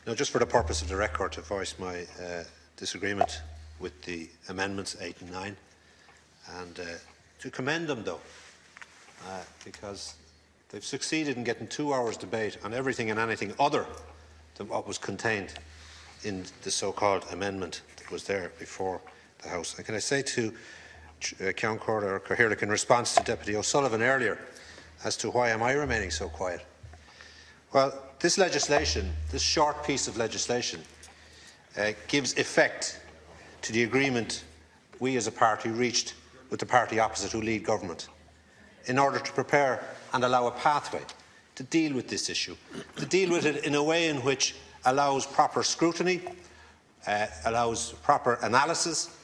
Now, just for the purpose of the record, to voice my disagreement with the amendments 8 and 9, and to commend them, though, because they've succeeded in getting 2 hours debate on everything and anything other than what was contained in the so-called amendment that was there before the House. And can I say to Ceann Comhairle in response to Deputy O'Sullivan earlier as to why am I remaining so quiet? Well, this legislation, this short piece of legislation, gives effect to the agreement we as a party reached with the party opposite who lead government in order to prepare and allow a pathway to deal with this issue, to deal with it in a way in which allows proper scrutiny, allows proper analysis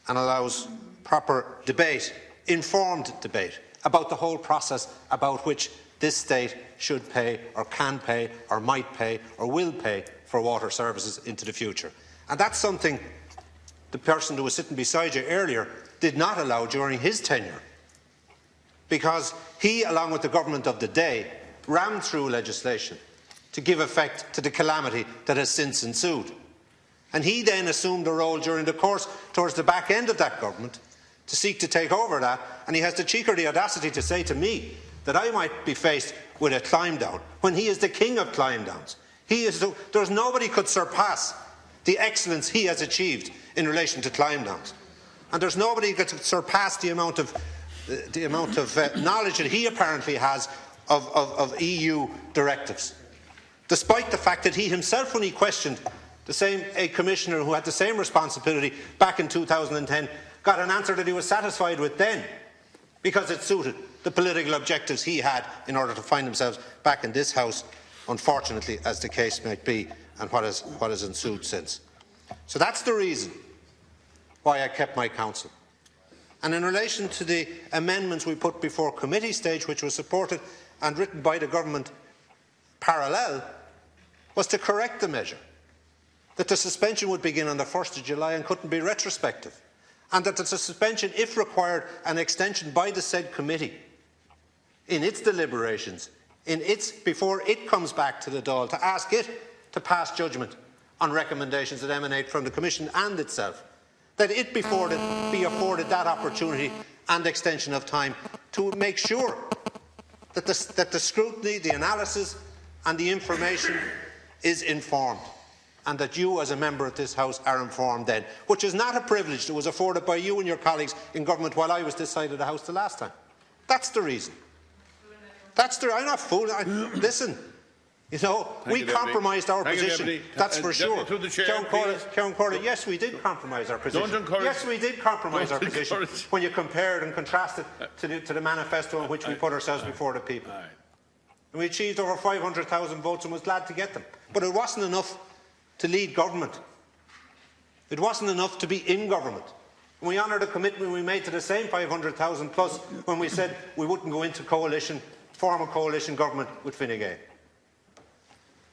and allows proper debate, informed debate about the whole process about which this state should pay or can pay or might pay or will pay for water services into the future. And that's something the person who was sitting beside you earlier did not allow during his tenure, because he, along with the government of the day, rammed through legislation to give effect to the calamity that has since ensued. And he then assumed a role during the course, towards the back end of that government, to seek to take over that, and he has the cheek or the audacity to say to me that I might be faced with a climb down, when he is the king of climb downs. There's nobody could surpass the excellence he has achieved in relation to climb downs. And there's nobody that could surpass the amount of knowledge that he apparently has of EU directives, despite the fact that he himself, when he questioned a commissioner who had the same responsibility back in 2010, got an answer that he was satisfied with then, because it suited the political objectives he had in order to find himself back in this House, unfortunately, as the case might be, and what has ensued since. So that's the reason why I kept my counsel. And in relation to the amendments we put before committee stage, which was supported and written by the government parallel, was to correct the measure, that the suspension would begin on the 1st of July and couldn't be retrospective, and that the suspension, if required, an extension by the said committee in its deliberations, before it comes back to the Dáil, to ask it to pass judgment on recommendations that emanate from the Commission and itself, that it be afforded that opportunity and extension of time to make sure that the scrutiny, the analysis and the information is informed, and that you as a member of this House are informed then, which is not a privilege that was afforded by you and your colleagues in government while I was this side of the House the last time. That's the reason. I'm not fooling. Listen, we compromised our position, that's for sure. Ceann Comhairle, yes, we did compromise our position. Yes, we did compromise our position when you compared and contrasted to the manifesto in which we put ourselves before the people. And we achieved over 500,000 votes and was glad to get them. But it wasn't enough to lead government. It wasn't enough to be in government. And we honour the commitment we made to the same 500,000 plus when we said we wouldn't go into form a coalition government with Fine Gael.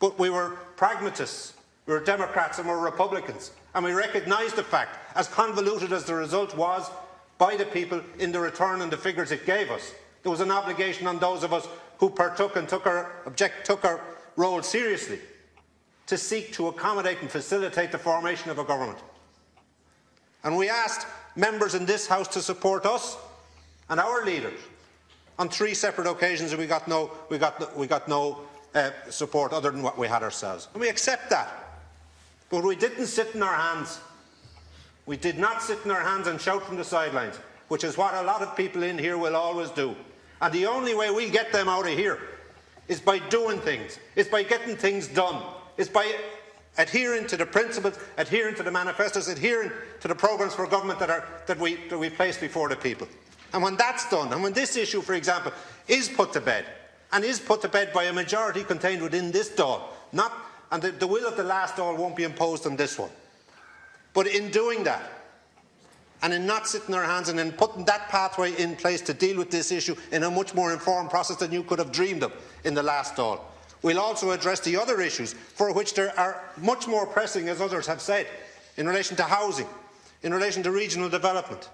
But we were pragmatists, we were Democrats and we were Republicans, and we recognised the fact, as convoluted as the result was by the people in the return and the figures it gave us, there was an obligation on those of us who partook and took our role seriously to seek to accommodate and facilitate the formation of a government. And we asked members in this House to support us and our leaders on 3 separate occasions, and we got no support other than what we had ourselves. And we accept that. But we didn't sit in our hands. We did not sit in our hands and shout from the sidelines, which is what a lot of people in here will always do. And the only way we get them out of here is by doing things, is by getting things done, is by adhering to the principles, adhering to the manifestos, adhering to the programmes for government that we place before the people. And when that's done, and when this issue, for example, is put to bed, and is put to bed by a majority contained within this Dáil, and the will of the last Dáil won't be imposed on this one. But in doing that, and in not sitting our hands and in putting that pathway in place to deal with this issue in a much more informed process than you could have dreamed of in the last Dáil, we'll also address the other issues for which there are much more pressing, as others have said, in relation to housing, in relation to regional development,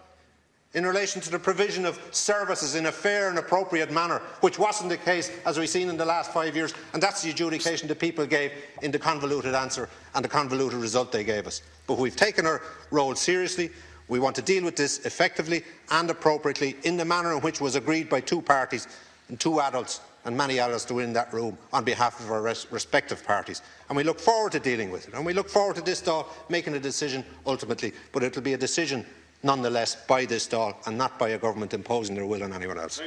in relation to the provision of services in a fair and appropriate manner, which wasn't the case, as we've seen in the last 5 years, and that's the adjudication the people gave in the convoluted answer and the convoluted result they gave us. But we've taken our role seriously. We want to deal with this effectively and appropriately in the manner in which was agreed by two parties and two adults, and many adults to in that room, on behalf of our respective parties. And we look forward to dealing with it. And we look forward to this Dáil making a decision ultimately, but it will be a decision nonetheless by this Dáil and not by a government imposing their will on anyone else.